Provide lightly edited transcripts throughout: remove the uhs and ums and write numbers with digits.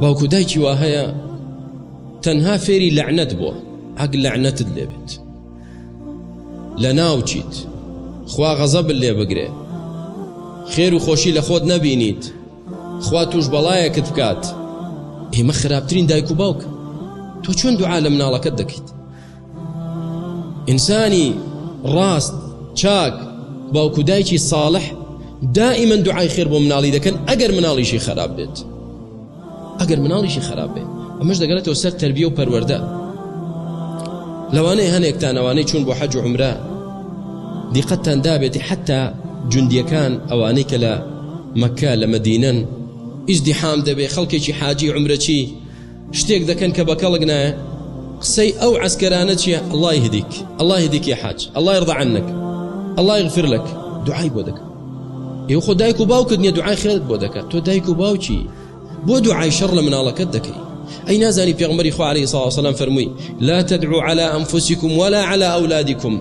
باوکو دایکی وا هەیە تەنها فێری لەعنەت بووە، ئەگەر لەعنەتت لێ بێت لە ناوچیت، خوا غەزەبت لێ بگرێ، خێر و خۆشی لە خۆت نەبینیت، خوا توش بەڵایەکت بکات، ئێمە خراپترین دایک و باوک. تۆ چۆن دوعا لە مناڵەکەت دەکەیت؟ ئینسانی ڕاست چاک باوکو دایکی ساڵح دائما دوعای خێر بۆ مناڵی دەکەن ئەگەر مناڵیشی خراپ بێت. ئەگەر مناڵیشی خراپ بێت ئەمەش دەگەڕێتەوە سەر تەربیە و پەروەردە. لەوانەیە هەنێکتان ئەوانەی چوون بۆ حەج و عومرە دیقەتتان دابێتی حتا جوندیەکان ئەوانەی کە لە مەکە لە مەدینەن ئیزدیحام دەبێ، خەڵکێکی حاجی عومرەچی شتێک دەکەن کە بەکەڵک نایە، قسەی ئەو عەسکەرانە چییە؟ الله يهديك، الله يهديك يا حاج، الله يرضى عنك، الله يغفر لك. دوعای بۆ دەکەن. ئێوە خۆ دایک و باوکت نییە دوعای خێرت بۆ دەکات، تۆ دایک و باوکی بۆ دوعای شەڕ لە مناڵەکەت دەکەی. ئەی نازانی پێغەمبەری خوا عەلەیهی سەڵاتو وسەلام فەرمووی لا تدعوا على أنفسكم ولا على أولادكم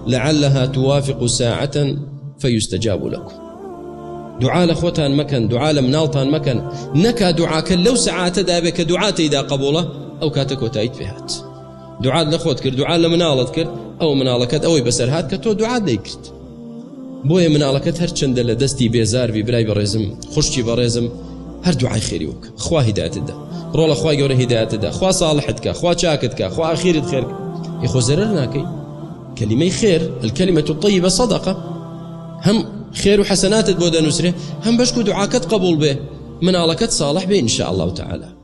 لعلها توافق ساعة فيستجاب لكم. دعاء لخوتان مكان، دعاء لمنالتان مكان، نكا دعاء كان لو ساعات دابك دعاء تيدا قبوله أو كاتك وتايت فيهات. دعاء لخوت كر، دعاء لمنالت كر، أو منالكت أو بسر هات كتو دعاء ديكرت. بويا منالكت هر چند لدستي بيزار في براي بريزم، خشتي بريزم، هر دعاء خيري وك، خوا هدايت دا، رولا خوا يوري هدايت دا، خوا صالحتك، خوا شاكتك، خوا أخيرت خيرك. يخو زررناكي كلمة خير، الكلمة الطيبة صدقة، هم خير وحسنات بودا نسره، هم بشكو دعاكت قبول به، منالكت صالح به إن شاء الله تعالى.